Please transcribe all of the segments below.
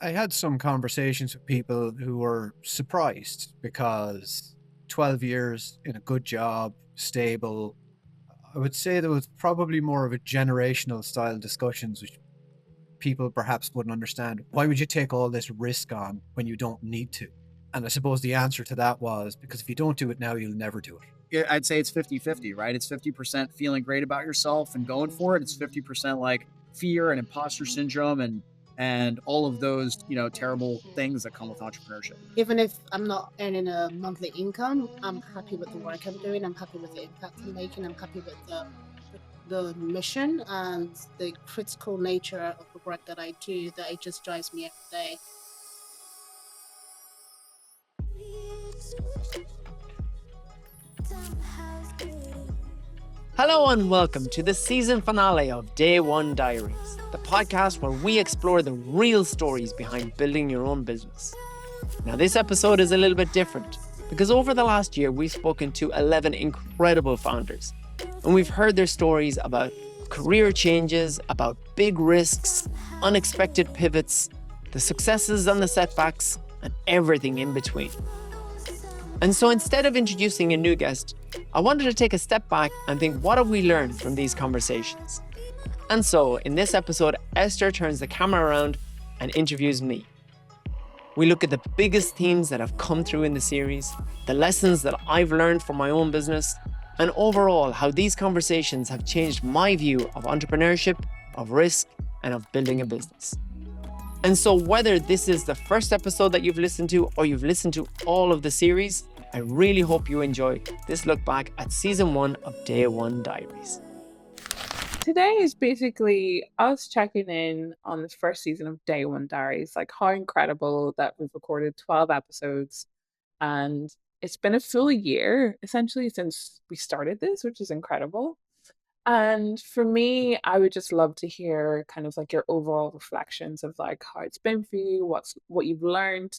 I had some conversations with people who were surprised because 12 years in a good job, stable. I would say there was probably more of a generational style discussions, which people perhaps wouldn't understand. Why would you take all this risk on when you don't need to? And I suppose the answer to that was because if you don't do it now, you'll never do it. Yeah, I'd say it's 50-50, right? It's 50% feeling great about yourself and going for it. It's 50% like fear and imposter syndrome and all of those, terrible things that come with entrepreneurship. Even if I'm not earning a monthly income, I'm happy with the work I'm doing. I'm happy with the impact I'm making. I'm happy with the mission and the critical nature of the work that I do, that it just drives me every day. Hello and welcome to the season finale of Day One Diaries, the podcast where we explore the real stories behind building your own business. Now, this episode is a little bit different because over the last year, we've spoken to 11 incredible founders, and we've heard their stories about career changes, about big risks, unexpected pivots, the successes and the setbacks, and everything in between. And so instead of introducing a new guest, I wanted to take a step back and think, what have we learned from these conversations? And so in this episode, Esther turns the camera around and interviews me. We look at the biggest themes that have come through in the series, the lessons that I've learned from my own business, and overall how these conversations have changed my view of entrepreneurship, of risk, and of building a business. And so whether this is the first episode that you've listened to or you've listened to all of the series, I really hope you enjoy this look back at season 1 of Day One Diaries. Today is basically us checking in on the first season of Day One Diaries. Like, how incredible that we've recorded 12 episodes and it's been a full year essentially since we started this, which is incredible. And for me, I would just love to hear kind of like your overall reflections of like how it's been for you, what you've learned,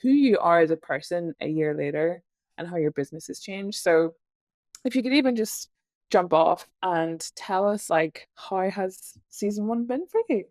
who you are as a person a year later, and how your business has changed. So if you could even just jump off and tell us like how has season 1 been for you?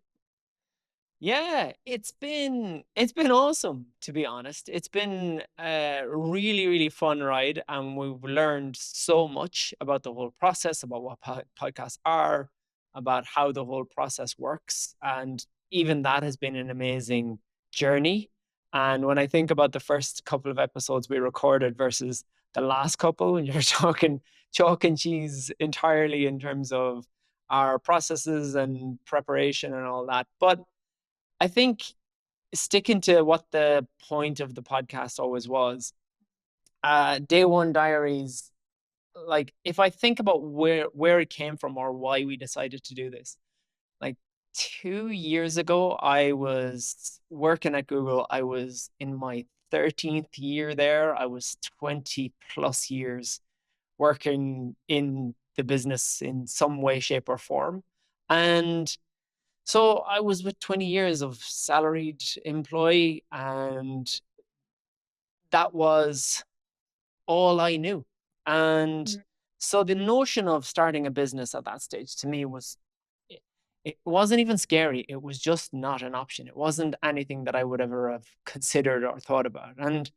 Yeah, it's been awesome, to be honest. It's been a really, really fun ride, and we've learned so much about the whole process, about what podcasts are, about how the whole process works, and even that has been an amazing journey. And when I think about the first couple of episodes we recorded versus the last couple, and you're talking chalk and cheese entirely in terms of our processes and preparation and all that, but I think sticking to what the point of the podcast always was, Day One Diaries, like if I think about where it came from or why we decided to do this, like 2 years ago, I was working at Google. I was in my 13th year there. I was 20 plus years working in the business in some way, shape, or form. And so I was with 20 years of salaried employee, and that was all I knew. And Mm. so the notion of starting a business at that stage to me was, it wasn't even scary. It was just not an option. It wasn't anything that I would ever have considered or thought about. And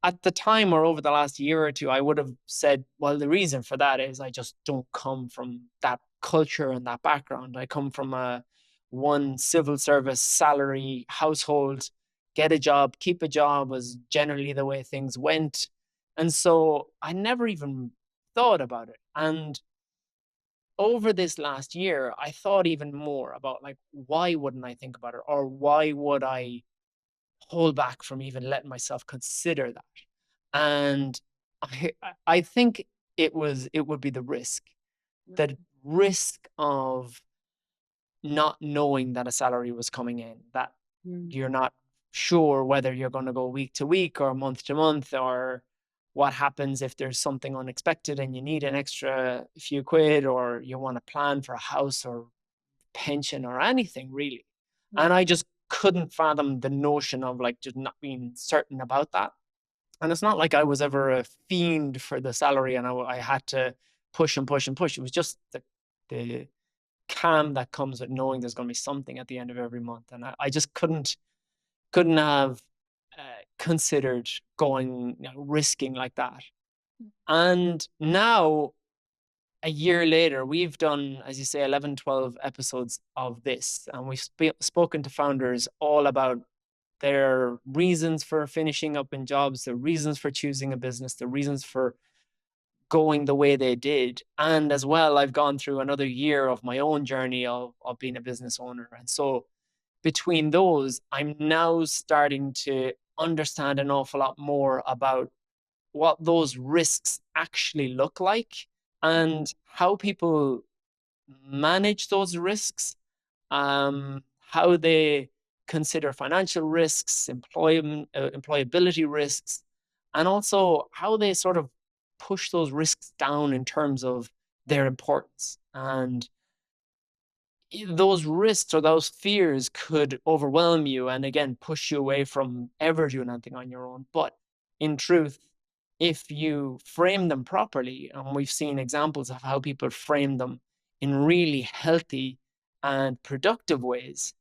at the time or over the last year or two, I would have said, well, the reason for that is I just don't come from that culture and that background. I come from a one civil service salary household. Get a job, keep a job was generally the way things went. And so I never even thought about it. And over this last year, I thought even more about like, why wouldn't I think about it? Or why would I hold back from even letting myself consider that? And I think it would be the risk of not knowing that a salary was coming in, that Mm. you're not sure whether you're going to go week to week or month to month, or what happens if there's something unexpected and you need an extra few quid, or you want to plan for a house or pension or anything really. And I just couldn't fathom the notion of like just not being certain about that. And it's not like I was ever a fiend for the salary and I had to push and push and push. It was just the calm that comes with knowing there's going to be something at the end of every month. And I just couldn't couldn't have considered going, risking like that. And now, a year later, we've done, as you say, 11, 12 episodes of this, and we've spoken to founders all about their reasons for finishing up in jobs, the reasons for choosing a business, the reasons for going the way they did. And as well, I've gone through another year of my own journey of being a business owner. And so between those, I'm now starting to understand an awful lot more about what those risks actually look like and how people manage those risks, how they consider financial risks, employability risks, and also how they sort of push those risks down in terms of their importance. And those risks or those fears could overwhelm you and again push you away from ever doing anything on your own. But in truth, if you frame them properly, and we've seen examples of how people frame them in really healthy and productive ways,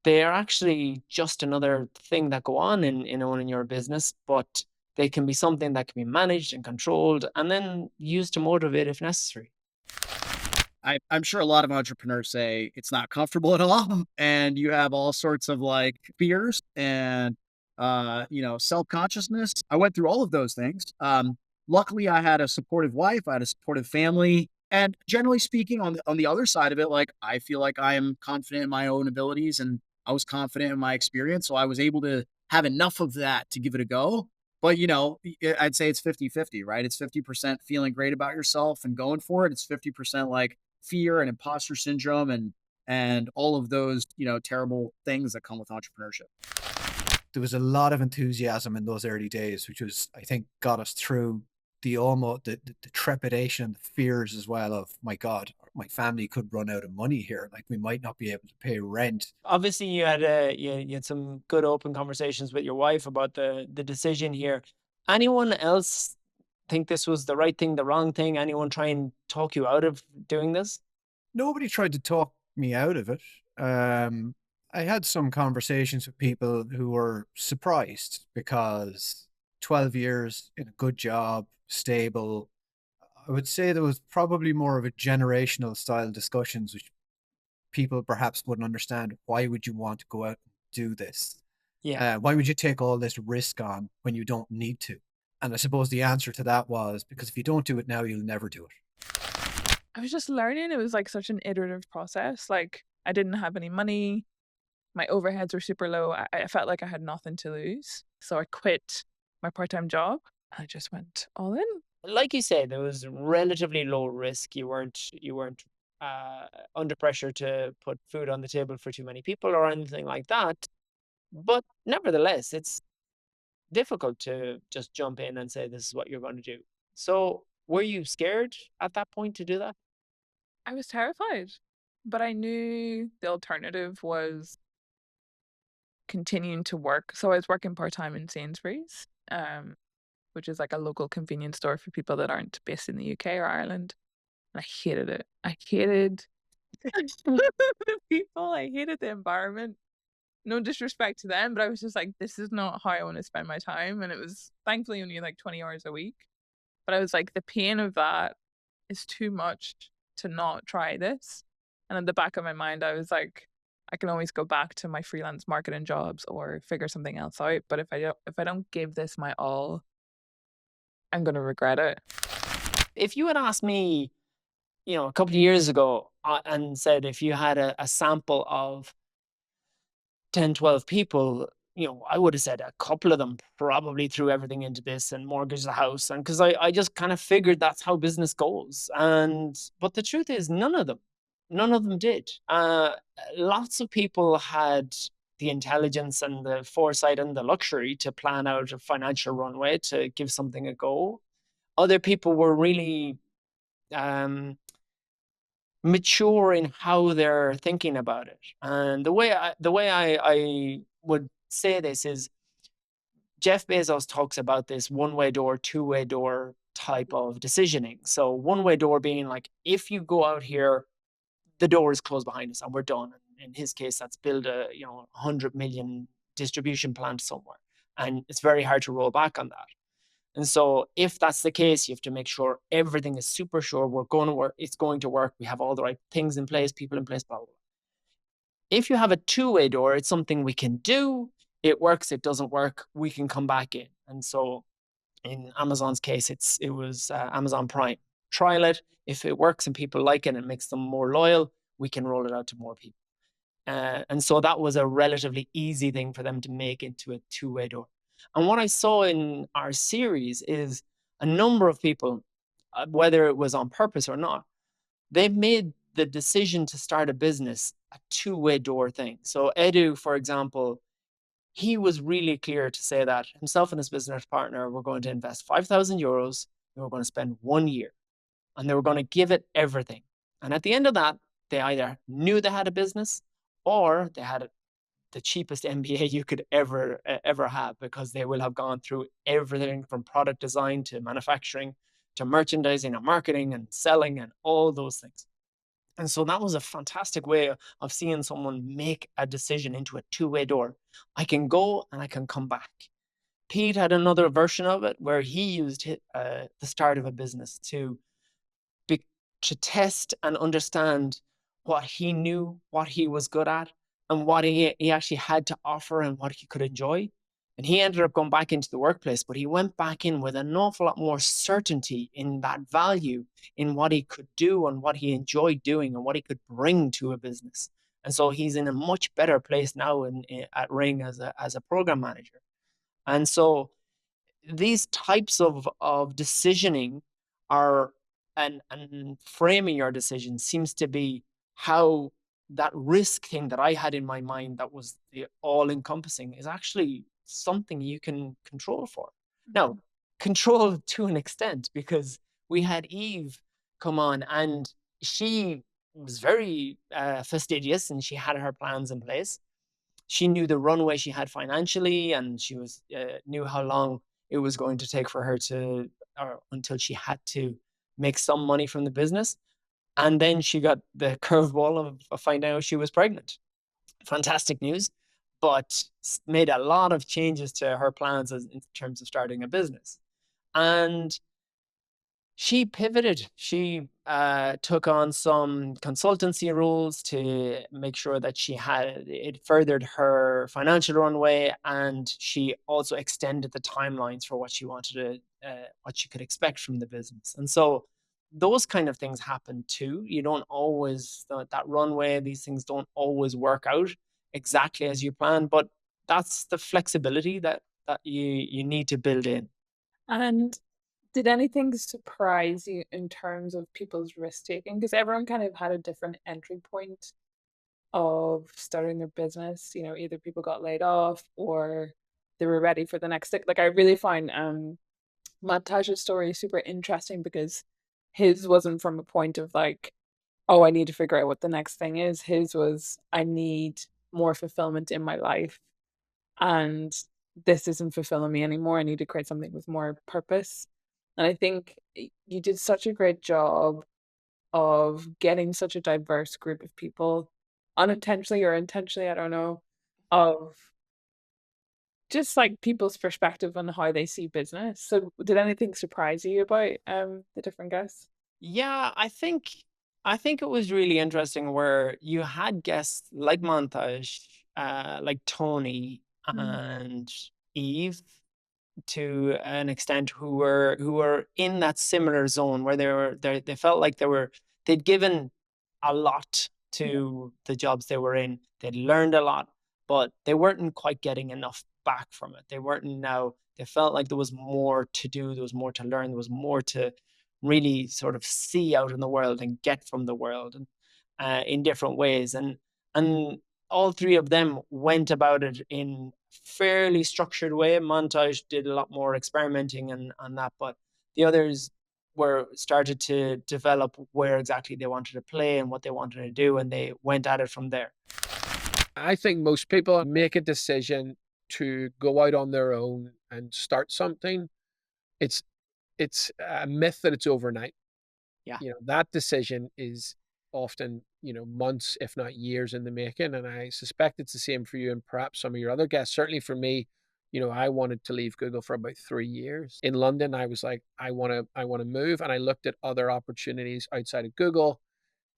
they are actually just another thing that go on in owning your business, but they can be something that can be managed and controlled and then used to motivate if necessary. I'm sure a lot of entrepreneurs say it's not comfortable at all, and you have all sorts of like fears and self-consciousness. I went through all of those things. Luckily, I had a supportive wife, I had a supportive family, and generally speaking, on the other side of it, like I feel like I am confident in my own abilities, and I was confident in my experience, so I was able to have enough of that to give it a go. But, I'd say it's 50-50, right? It's 50% feeling great about yourself and going for it. It's 50% like fear and imposter syndrome and all of those, terrible things that come with entrepreneurship. There was a lot of enthusiasm in those early days, which was, I think, got us through the trepidation and the fears as well of, my God, my family could run out of money here. Like, we might not be able to pay rent. Obviously, you had some good open conversations with your wife about the decision here. Anyone else think this was the right thing, the wrong thing? Anyone try and talk you out of doing this? Nobody tried to talk me out of it. I had some conversations with people who were surprised because 12 years in a good job, stable. I would say there was probably more of a generational style discussions, which people perhaps wouldn't understand. Why would you want to go out and do this? Yeah. Why would you take all this risk on when you don't need to? And I suppose the answer to that was because if you don't do it now, you'll never do it. I was just learning. It was like such an iterative process. Like I didn't have any money. My overheads were super low. I felt like I had nothing to lose. So I quit my part-time job. I just went all in. Like you said, there was relatively low risk. You weren't under pressure to put food on the table for too many people or anything like that. But nevertheless, it's difficult to just jump in and say this is what you're going to do. So were you scared at that point to do that? I was terrified, but I knew the alternative was continuing to work. So I was working part-time in Sainsbury's, which is like a local convenience store for people that aren't based in the UK or Ireland. And I hated it. I hated the people. I hated the environment. No disrespect to them, but I was just like, this is not how I want to spend my time. And it was thankfully only like 20 hours a week. But I was like, the pain of that is too much to not try this. And in the back of my mind, I was like, I can always go back to my freelance marketing jobs or figure something else out. But if I don't give this my all, I'm going to regret it. If you had asked me, a couple of years ago and said if you had a sample of 10, 12 people, I would have said a couple of them probably threw everything into this and mortgaged the house. And because I just kind of figured that's how business goes. But the truth is none of them did. Lots of people had the intelligence and the foresight and the luxury to plan out a financial runway to give something a go. Other people were really mature in how they're thinking about it. And the way I would say this is Jeff Bezos talks about this one-way door, two-way door type of decisioning. So one-way door being like, if you go out here, the door is closed behind us and we're done. In his case, that's build a $100 million distribution plant somewhere, and it's very hard to roll back on that. And so if that's the case, you have to make sure everything is super sure we're going to work, it's going to work, we have all the right things in place, people in place, blah, blah, blah. If you have a two-way door, it's something we can do. It works, it doesn't work, we can come back in. And so in Amazon's case, it was Amazon Prime. Trial it. If it works and people like it and it makes them more loyal, we can roll it out to more people. And so that was a relatively easy thing for them to make into a two-way door. And what I saw in our series is a number of people, whether it was on purpose or not, they made the decision to start a business a two-way door thing. So Edu, for example, he was really clear to say that himself and his business partner were going to invest 5,000 euros. They were going to spend 1 year and they were going to give it everything. And at the end of that, they either knew they had a business or they had the cheapest MBA you could ever have, because they will have gone through everything from product design to manufacturing to merchandising and marketing and selling and all those things. And so that was a fantastic way of seeing someone make a decision into a two-way door. I can go and I can come back. Pete had another version of it where he used the start of a business to test and understand what he knew, what he was good at, and what he actually had to offer and what he could enjoy. And he ended up going back into the workplace, but he went back in with an awful lot more certainty in that value, in what he could do and what he enjoyed doing and what he could bring to a business. And so he's in a much better place now at Ring as a program manager. And so these types of decisioning are and framing your decision seems to be how that risk thing that I had in my mind that was the all-encompassing is actually something you can control for. Now, control to an extent, because we had Eve come on and she was very fastidious and she had her plans in place. She knew the runway she had financially, and she was knew how long it was going to take for her to, or until she had to make some money from the business. And then she got the curveball of finding out she was pregnant. Fantastic news, but made a lot of changes to her plans in terms of starting a business. And she pivoted. She took on some consultancy roles to make sure that it furthered her financial runway, and she also extended the timelines for what she wanted what she could expect from the business. And so those kind of things happen too. You don't always, that runway, these things don't always work out exactly as you plan, but that's the flexibility that you need to build in. And did anything surprise you in terms of people's risk taking? Because everyone kind of had a different entry point of starting their business. You know, either people got laid off or they were ready for the next thing. Like, I really find Montage's story super interesting because his wasn't from a point of like, oh, I need to figure out what the next thing is. His was, I need more fulfillment in my life, and this isn't fulfilling me anymore. I need to create something with more purpose. And I think you did such a great job of getting such a diverse group of people, unintentionally or intentionally, I don't know, of just like people's perspective on how they see business. So did anything surprise you about the different guests? Yeah, I think it was really interesting where you had guests like Montage, like Tony and Eve, to an extent, who were in that similar zone where they felt like they'd given a lot to the jobs they were in. They'd learned a lot, but they weren't quite getting enough back from it. They felt like there was more to do, there was more to learn, there was more to really sort of see out in the world and get from the world, and in different ways. And all three of them went about it in fairly structured way. Montage did a lot more experimenting and on that, but the others started to develop where exactly they wanted to play and what they wanted to do, and they went at it from there. I think most people make a decision to go out on their own and start something. It's a myth that it's overnight. Yeah. You know, that decision is often, months, if not years in the making. And I suspect it's the same for you and perhaps some of your other guests. Certainly for me, I wanted to leave Google for about 3 years. In London, I was like, I want to move. And I looked at other opportunities outside of Google.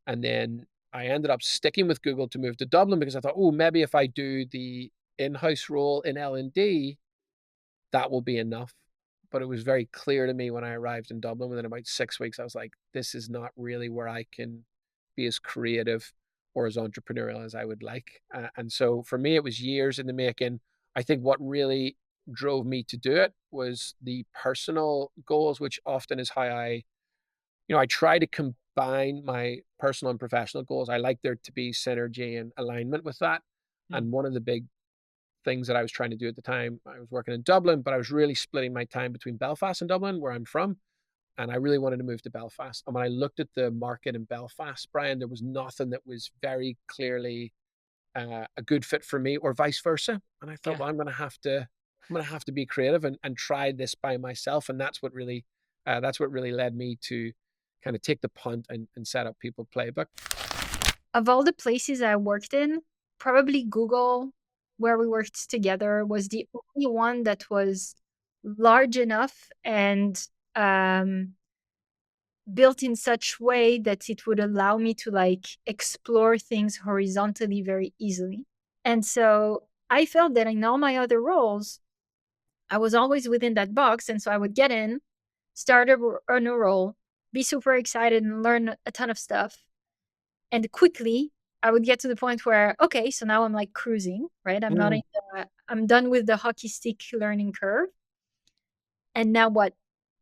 And then I ended up sticking with Google to move to Dublin because I thought, oh, maybe if I do the in-house role in L&D, that will be enough. But it was very clear to me when I arrived in Dublin within about 6 weeks, I was like, this is not really where I can be as creative or as entrepreneurial as I would like. And so for me, it was years in the making. I think what really drove me to do it was the personal goals, which often is how I try to combine my personal and professional goals. I like there to be synergy and alignment with that. Mm. And one of the big things that I was trying to do at the time, I was working in Dublin, but I was really splitting my time between Belfast and Dublin, where I'm from. And I really wanted to move to Belfast. And when I looked at the market in Belfast, Brian, there was nothing that was very clearly a good fit for me, or vice versa. And I thought, Yeah. well, I'm gonna have to be creative and try this by myself. And that's what really led me to kind of take the punt and set up People Playbook. Of all the places I worked in, probably Google, where we worked together, was the only one that was large enough and built in such way that it would allow me to like explore things horizontally very easily. And so I felt that in all my other roles, I was always within that box. And so I would get in, start a new role, be super excited and learn a ton of stuff. And quickly I would get to the point where, okay, so now I'm like cruising, right? I'm not I'm done with the hockey stick learning curve. And now what?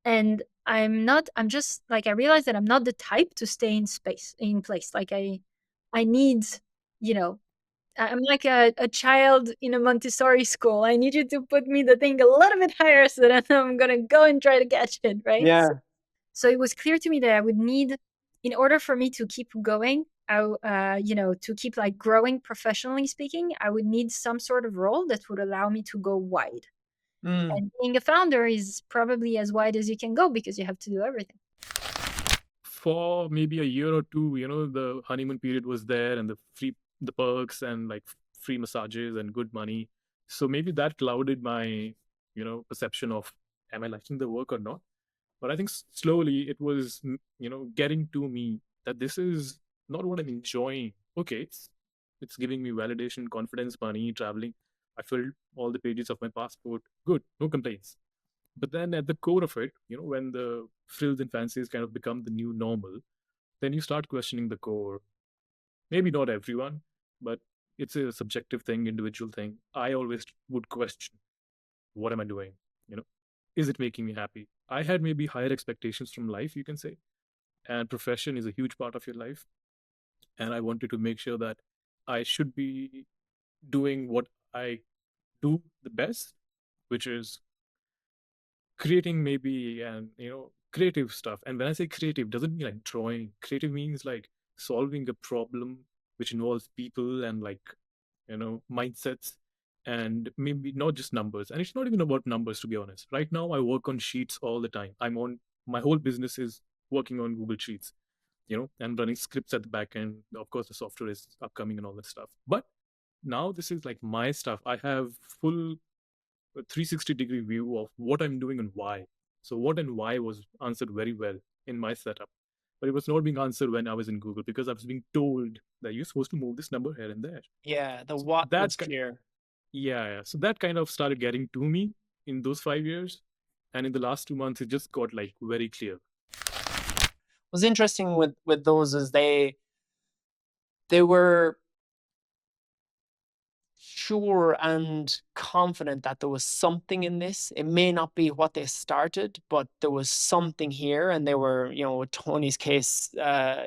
And I'm just like, I realized that I'm not the type to stay in place. Like I need, you know, I'm like a child in a Montessori school. I need you to put me the thing a little bit higher so that I'm going to go and try to catch it, right? Yeah. So it was clear to me that I would need, in order for me to keep going, to keep like growing professionally speaking, I would need some sort of role that would allow me to go wide. Mm. And being a founder is probably as wide as you can go because you have to do everything. For maybe a year or two, the honeymoon period was there and the perks and like free massages and good money. So maybe that clouded my, perception of am I liking the work or not? But I think slowly it was, getting to me that this is not what I'm enjoying. Okay, it's giving me validation, confidence, money, traveling. I filled all the pages of my passport. Good, no complaints. But then at the core of it, when the frills and fancies kind of become the new normal, then you start questioning the core. Maybe not everyone, but it's a subjective thing, individual thing. I always would question, what am I doing? Is it making me happy? I had maybe higher expectations from life, you can say, and profession is a huge part of your life. And I wanted to make sure that I should be doing what I do the best, which is creating maybe and creative stuff. And when I say creative, doesn't mean like drawing. Creative means like solving a problem which involves people and like mindsets, and maybe not just numbers. And it's not even about numbers, to be honest. Right now I work on sheets all the time. My whole business is working on Google Sheets, and running scripts at the back end. Of course the software is upcoming and all that stuff, but now this is like my stuff. I have full a 360-degree view of what I'm doing and why. So what and why was answered very well in my setup. But it was not being answered when I was in Google because I was being told that you're supposed to move this number here and there. Yeah, the So what that was ki- clear. yeah. So that kind of started getting to me in those 5 years. And in the last 2 months, it just got like very clear. What's interesting with those is they were sure and confident that there was something in this. It may not be what they started, but there was something here. And they were, with Tony's case,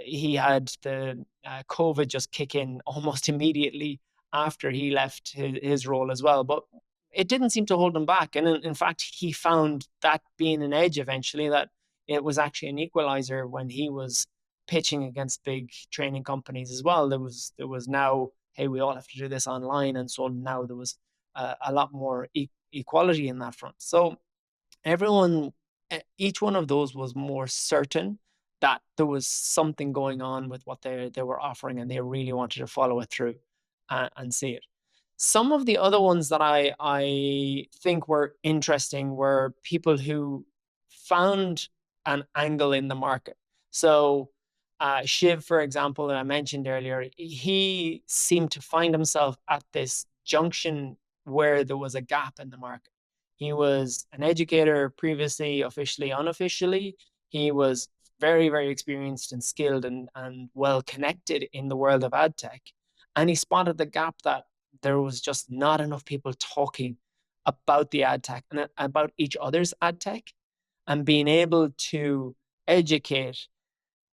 he had the COVID just kick in almost immediately after he left his role as well. But it didn't seem to hold him back. And in fact, he found that being an edge eventually, that it was actually an equalizer when he was pitching against big training companies as well. There was now, hey, we all have to do this online. And so now there was a lot more equality in that front. So everyone, each one of those was more certain that there was something going on with what they were offering, and they really wanted to follow it through and see it. Some of the other ones that I think were interesting were people who found an angle in the market. So Shiv, for example, that I mentioned earlier, he seemed to find himself at this junction where there was a gap in the market. He was an educator previously, officially, unofficially. He was very, very experienced and skilled and well connected in the world of ad tech. And he spotted the gap that there was just not enough people talking about the ad tech and about each other's ad tech, and being able to educate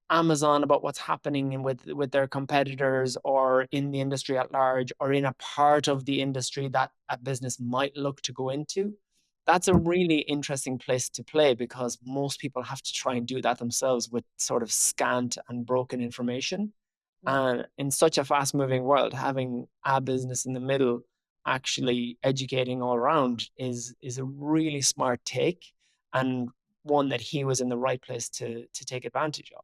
Amazon about what's happening with their competitors, or in the industry at large, or in a part of the industry that a business might look to go into. That's a really interesting place to play, because most people have to try and do that themselves with sort of scant and broken information. And in such a fast moving world, having a business in the middle actually educating all around is a really smart take, and one that he was in the right place to take advantage of.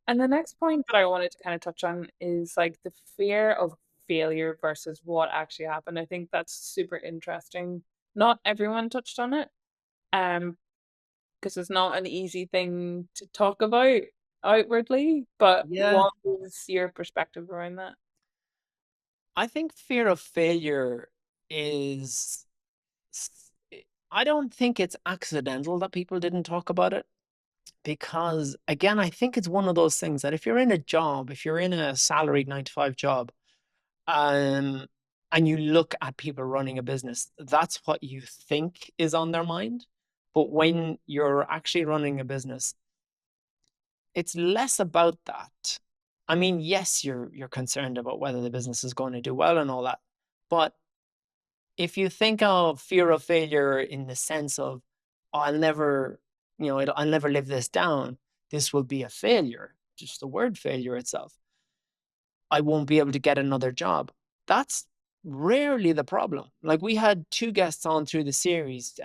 And the next point that I wanted to kind of touch on is like the fear of failure versus what actually happened. I think that's super interesting. Not everyone touched on it, because it's not an easy thing to talk about outwardly. But Yeah. what is your perspective around that? I think fear of failure is, I don't think it's accidental that people didn't talk about it, because again, I think it's one of those things that if you're in a job, if you're in a salaried 9 to 5 job, and you look at people running a business, that's what you think is on their mind. But when you're actually running a business, it's less about that. I mean, yes, you're concerned about whether the business is going to do well and all that. But if you think of fear of failure in the sense of, oh, I'll never live this down, this will be a failure, just the word failure itself, I won't be able to get another job. That's rarely the problem. Like, we had 2 guests on through the series,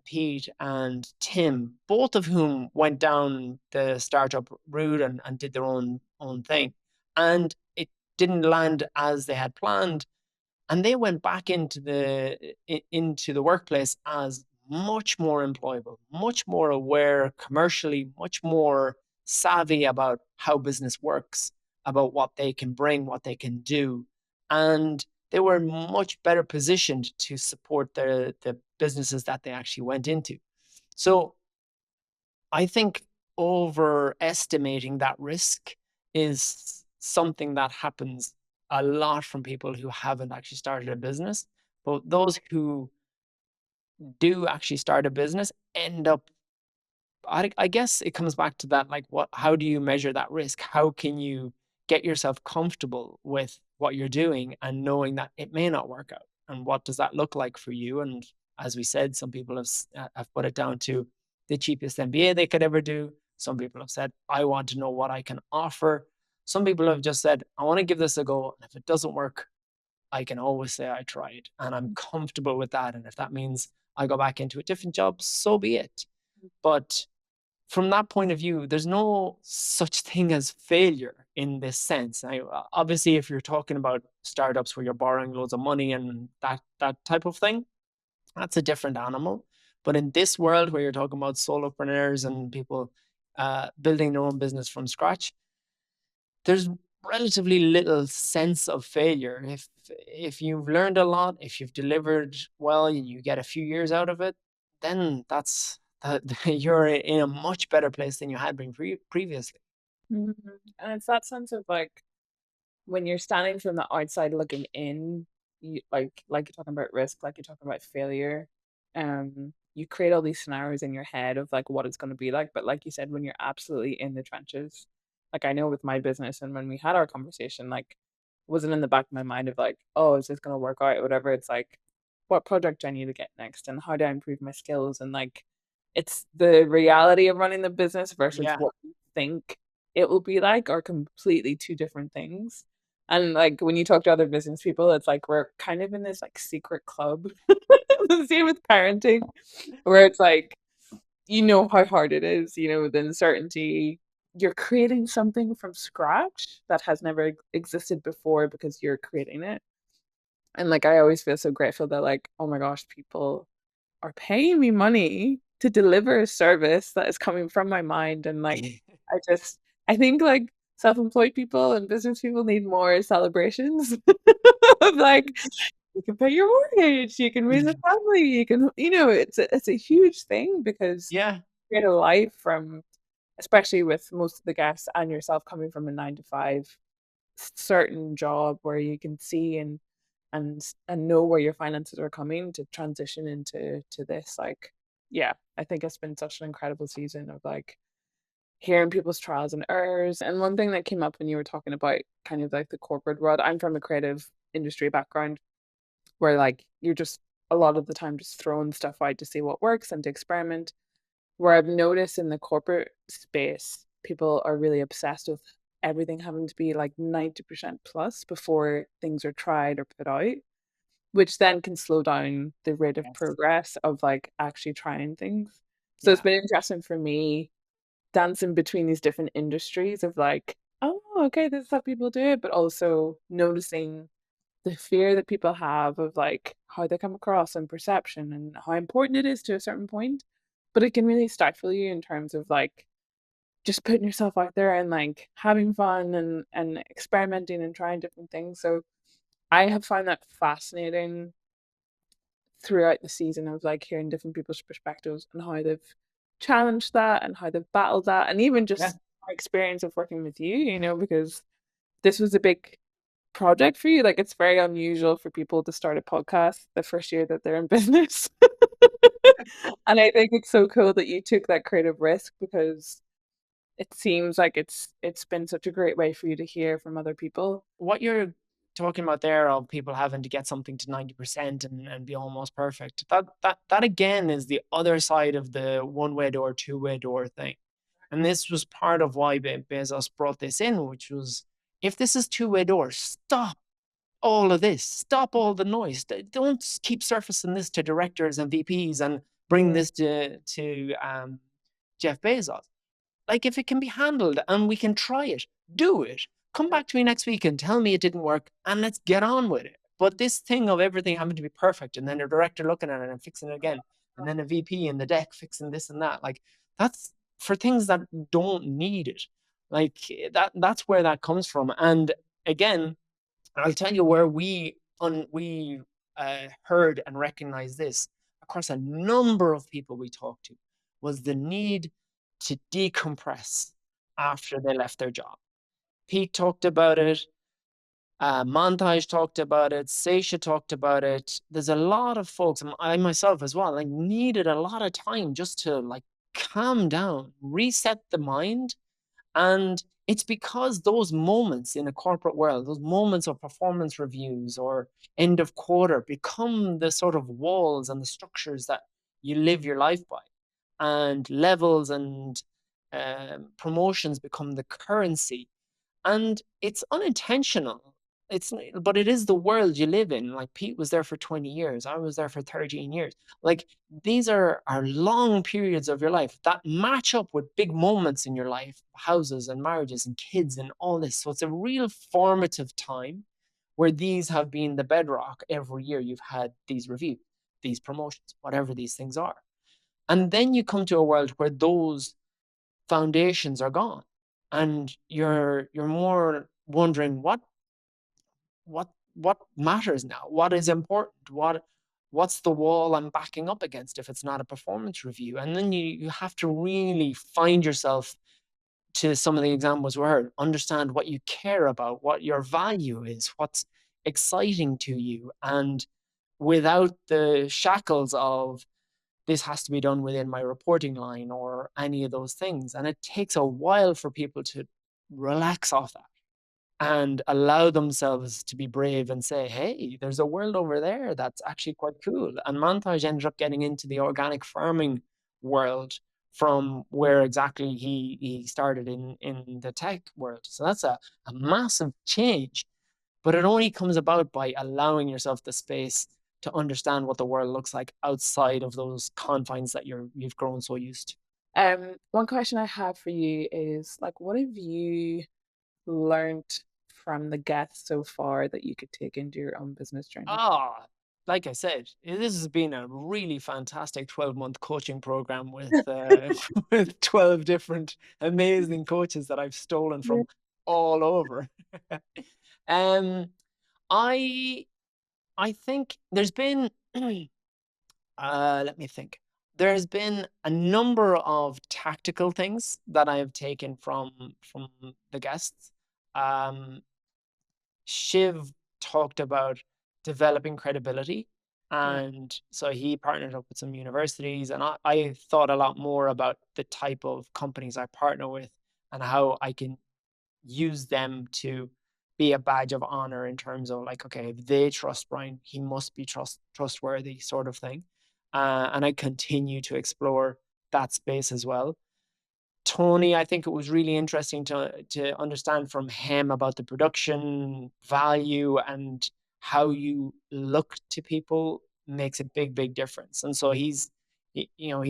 Pete and Tim, both of whom went down the startup route and did their own thing. And it didn't land as they had planned. And they went back into the workplace as much more employable, much more aware commercially, much more savvy about how business works, about what they can bring, what they can do. And they were much better positioned to support the businesses that they actually went into. So I think overestimating that risk is something that happens a lot from people who haven't actually started a business. But those who do actually start a business end up, I guess it comes back to that, like, how do you measure that risk? How can you get yourself comfortable with what you're doing and knowing that it may not work out? And what does that look like for you? And as we said, some people have put it down to the cheapest MBA they could ever do. Some people have said, I want to know what I can offer. Some people have just said, I want to give this a go. And if it doesn't work, I can always say I tried, and I'm comfortable with that. And if that means I go back into a different job, so be it. But from that point of view, there's no such thing as failure in this sense. Obviously, if you're talking about startups where you're borrowing loads of money and that type of thing, that's a different animal. But in this world where you're talking about solopreneurs and people building their own business from scratch, there's relatively little sense of failure. If you've learned a lot, if you've delivered well, and you get a few years out of it, then you're in a much better place than you had been previously. And it's that sense of like, when you're standing from the outside looking in, like you're talking about risk, like you're talking about failure, you create all these scenarios in your head of like what it's going to be like. But like you said, when you're absolutely in the trenches, like I know with my business, and when we had our conversation, like, wasn't in the back of my mind of like, oh, is this going to work out or whatever. It's like, what project do I need to get next, and how do I improve my skills? And like, it's the reality of running the business versus what you think it will be like, are completely 2 different things. And like, when you talk to other business people, it's like we're kind of in this like secret club. The same with parenting, where it's like you know how hard it is, you know, the uncertainty. You're creating something from scratch that has never existed before because you're creating it. And like I always feel so grateful that like, oh my gosh, people are paying me money to deliver a service that is coming from my mind. And like I just I think like self-employed people and business people need more celebrations of like you can pay your mortgage, you can raise a family, you can, you know, it's a huge thing because Yeah. you create a life from, especially with most of the guests and yourself coming from a 9 to 5 certain job where you can see and know where your finances are coming to transition into this. Like, yeah, I think it's been such an incredible season of like hearing people's trials and errors. And one thing that came up when you were talking about kind of like the corporate world, I'm from a creative industry background where like you're just a lot of the time just throwing stuff out to see what works and to experiment. Where I've noticed in the corporate space, people are really obsessed with everything having to be like 90% plus before things are tried or put out, which then can slow down the rate of Yes. progress of like actually trying things. So it's Yeah. been interesting for me dancing between these different industries of like, oh, okay, this is how people do it, but also noticing the fear that people have of like how they come across and perception and how important it is to a certain point. But it can really stifle you in terms of like just putting yourself out there and like having fun and experimenting and trying different things. So I have found that fascinating throughout the season of like hearing different people's perspectives and how they've challenged that and how they've battled that, and even Yeah. just my experience of working with you, you know, because this was a big project for you. Like it's very unusual for people to start a podcast the first year that they're in business. And I think it's so cool that you took that creative risk because it seems like it's been such a great way for you to hear from other people. What you're talking about there of people having to get something to 90% and be almost perfect, that again is the other side of the one-way door, two-way door thing. And this was part of why Bezos brought this in, which was, if this is two-way door, stop all of this, stop all the noise. Don't keep surfacing this to directors and VPs and bring this to Jeff Bezos. Like, if it can be handled and we can try it, do it. Come back to me next week and tell me it didn't work, and let's get on with it. But this thing of everything having to be perfect, and then a director looking at it and fixing it again, and then a VP in the deck fixing this and that, like, that's for things that don't need it. Like, that's where that comes from. And again, I'll tell you where we heard and recognized this across a number of people we talked to, was the need to decompress after they left their job. Pete talked about it. Montage talked about it. Seisha talked about it. There's a lot of folks, and I myself as well, like needed a lot of time just to like calm down, reset the mind. And it's because those moments in a corporate world, those moments of performance reviews or end of quarter, become the sort of walls and the structures that you live your life by. And levels and promotions become the currency. And it's unintentional. But it is the world you live in. Like Pete was there for 20 years. I was there for 13 years. Like these are long periods of your life that match up with big moments in your life, houses and marriages and kids and all this. So it's a real formative time where these have been the bedrock. Every year you've had these reviews, these promotions, whatever these things are. And then you come to a world where those foundations are gone. And you're more wondering what matters now, what is important, what's the wall I'm backing up against if it's not a performance review. And then you have to really find yourself, to some of the examples we heard, understand what you care about, what your value is, what's exciting to you, and without the shackles of this has to be done within my reporting line or any of those things. And it takes a while for people to relax off that and allow themselves to be brave and say, hey, there's a world over there that's actually quite cool. And Montage ended up getting into the organic farming world from where exactly he started in the tech world. So that's a massive change, but it only comes about by allowing yourself the space to understand what the world looks like outside of those confines that you've grown so used to. One question I have for you is like, what have you learned from the guests so far that you could take into your own business journey? Like I said, this has been a really fantastic 12-month coaching program with with 12 different amazing coaches that I've stolen from all over. I I think there's been let me think. There's been a number of tactical things that I have taken from the guests. Um, Shiv talked about developing credibility. And so he partnered up with some universities, and I thought a lot more about the type of companies I partner with and how I can use them to be a badge of honor in terms of like, okay, if they trust Brian, he must be trustworthy, sort of thing. And I continue to explore that space as well. Tony, I think it was really interesting to understand from him about the production value and how you look to people makes a big difference. And so he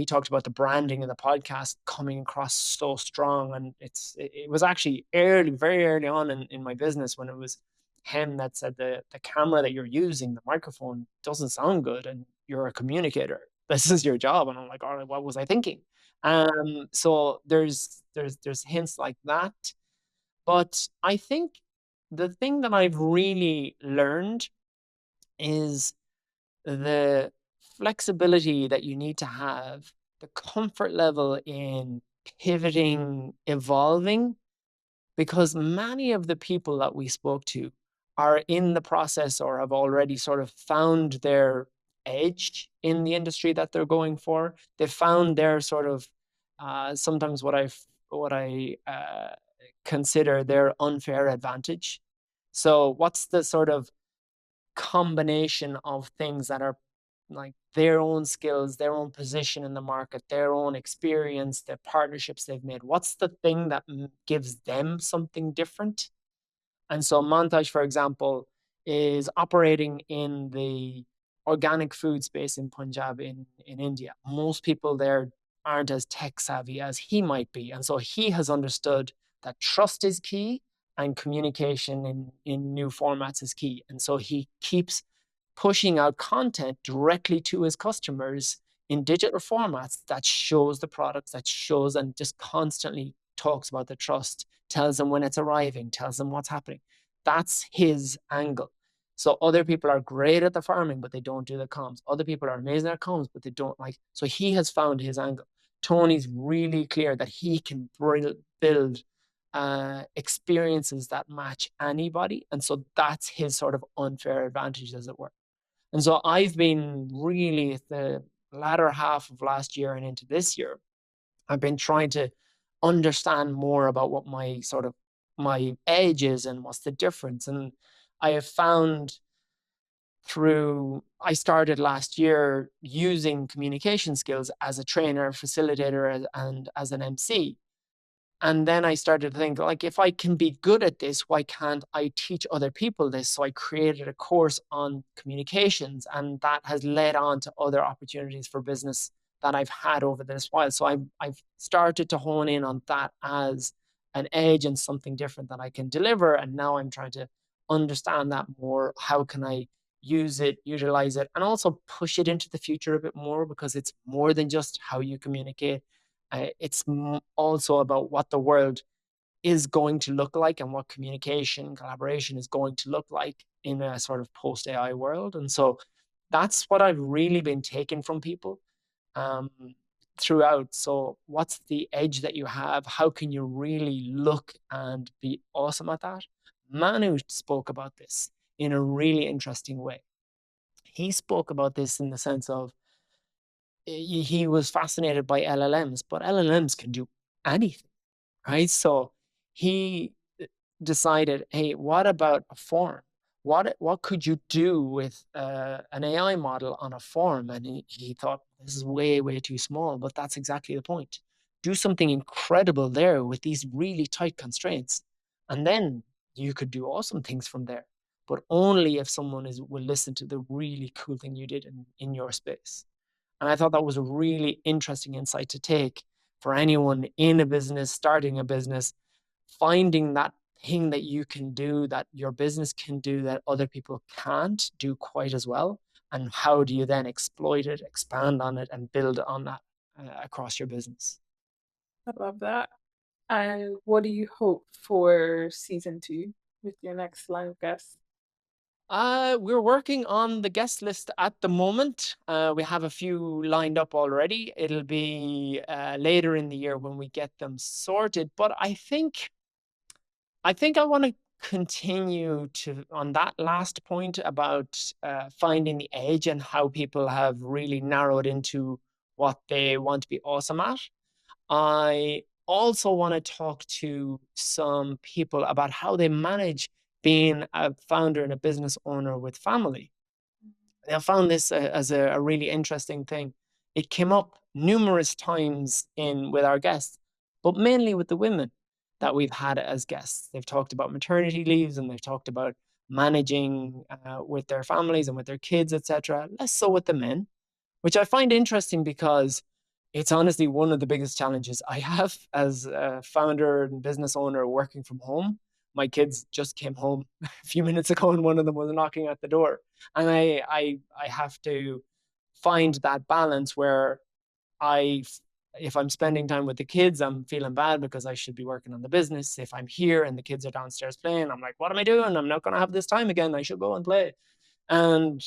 talked about the branding of the podcast coming across so strong. And it was actually very early on in my business when it was him that said the camera that you're using, the microphone doesn't sound good, and you're a communicator. This is your job. And I'm like, all right, what was I thinking? So there's hints like that. But I think the thing that I've really learned is the flexibility that you need to have, the comfort level in pivoting, evolving, because many of the people that we spoke to are in the process or have already sort of found their edge in the industry that they're going for. They found their sort of sometimes what I consider their unfair advantage. So what's the sort of combination of things that are like their own skills, their own position in the market, their own experience, the partnerships they've made? What's the thing that gives them something different? And so Montage, for example, is operating in the organic food space in Punjab in India. Most people there aren't as tech savvy as he might be. And so he has understood that trust is key and communication in new formats is key. And so he keeps pushing out content directly to his customers in digital formats that shows the products, that shows and just constantly talks about the trust, tells them when it's arriving, tells them what's happening. That's his angle. So other people are great at the farming, but they don't do the comms. Other people are amazing at comms, but they don't like. So he has found his angle. Tony's really clear that he can build experiences that match anybody. And so that's his sort of unfair advantage, as it were. And so I've been really at the latter half of last year and into this year, I've been trying to understand more about what my edge is and what's the difference. And I have found I started last year using communication skills as a trainer, facilitator, and as an MC. And then I started to think, like, if I can be good at this, why can't I teach other people this? So I created a course on communications, and that has led on to other opportunities for business that I've had over this while. So I've started to hone in on that as an edge and something different that I can deliver. And now I'm trying to understand that more. How can I use it, utilize it, and also push it into the future a bit more, because it's more than just how you communicate. It's also about what the world is going to look like and what communication, collaboration is going to look like in a sort of post-AI world. And so that's what I've really been taking from people throughout. So what's the edge that you have? How can you really look and be awesome at that? Manu spoke about this in a really interesting way. He spoke about this in the sense of he was fascinated by LLMs, but LLMs can do anything, right? So he decided, hey, what about a form? What could you do with an AI model on a form? And he thought, this is way too small, but that's exactly the point. Do something incredible there with these really tight constraints, and then you could do awesome things from there. but only if someone will listen to the really cool thing you did in your space. And I thought that was a really interesting insight to take for anyone in a business, starting a business, finding that thing that you can do, that your business can do, that other people can't do quite as well. And how do you then exploit it, expand on it, and build on that across your business? I love that. And what do you hope for season 2 with your next line of guests? We're working on the guest list at the moment. We have a few lined up already. It'll be later in the year when we get them sorted. But I think I want to continue on that last point about finding the edge and how people have really narrowed into what they want to be awesome at. I also want to talk to some people about how they manage being a founder and a business owner with family. I found this as a really interesting thing. It came up numerous times with our guests, but mainly with the women that we've had as guests. They've talked about maternity leaves and they've talked about managing with their families and with their kids, etc. Less so with the men, which I find interesting because it's honestly one of the biggest challenges I have as a founder and business owner working from home. My kids just came home a few minutes ago and one of them was knocking at the door. And I have to find that balance where if I'm spending time with the kids, I'm feeling bad because I should be working on the business. If I'm here and the kids are downstairs playing, I'm like, what am I doing? I'm not going to have this time again. I should go and play. And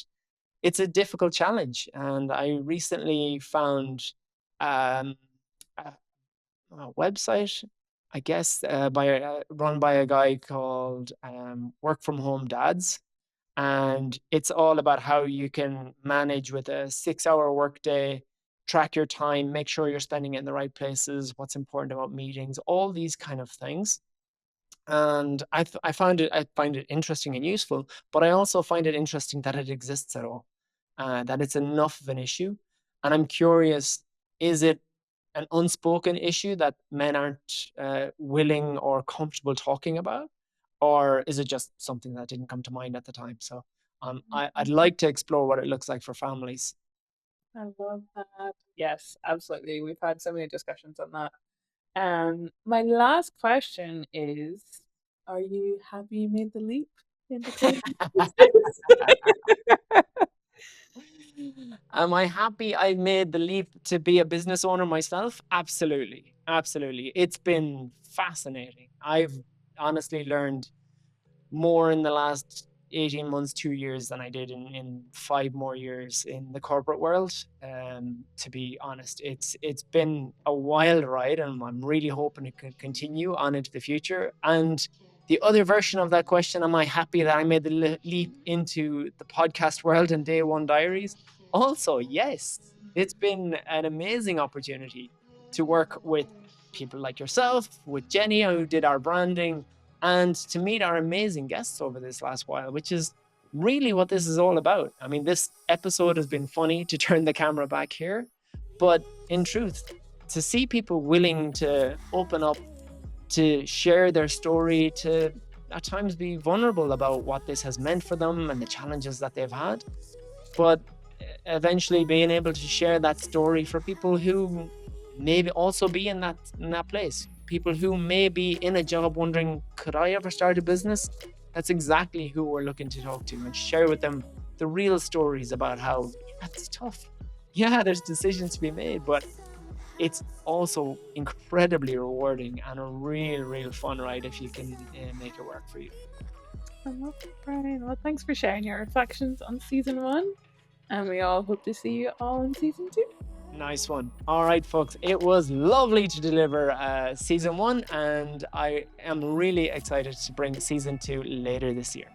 it's a difficult challenge. And I recently found a website, I guess, run by a guy called Work From Home Dads. And it's all about how you can manage with a 6-hour workday, track your time, make sure you're spending it in the right places, what's important about meetings, all these kind of things. And I find it interesting and useful, but I also find it interesting that it exists at all, that it's enough of an issue. And I'm curious, is it an unspoken issue that men aren't willing or comfortable talking about? Or is it just something that didn't come to mind at the time? So I'd like to explore what it looks like for families. I love that. Yes, absolutely. We've had so many discussions on that. My last question is, are you happy you made the leap into coaching? Am I happy I made the leap to be a business owner myself? Absolutely. Absolutely. It's been fascinating. I've honestly learned more in the last 18 months, 2 years than I did in 5 more years in the corporate world. To be honest, it's been a wild ride and I'm really hoping it can continue on into the future. And the other version of that question, am I happy that I made the leap into the podcast world and Day One Diaries? Also, yes, it's been an amazing opportunity to work with people like yourself, with Jenny, who did our branding, and to meet our amazing guests over this last while, which is really what this is all about. I mean, this episode has been funny to turn the camera back here, but in truth, to see people willing to open up, to share their story, to at times be vulnerable about what this has meant for them and the challenges that they've had, but eventually being able to share that story for people who maybe also be in that place, people who may be in a job wondering, could I ever start a business? That's exactly who we're looking to talk to and share with them the real stories about how it's tough. Yeah, there's decisions to be made, but it's also incredibly rewarding and a real fun ride if you can make it work for you. I love it, Brian. Well, thanks for sharing your reflections on season 1, and we all hope to see you all in season 2. Nice one. All right, folks, it was lovely to deliver season 1, and I am really excited to bring season 2 later this year.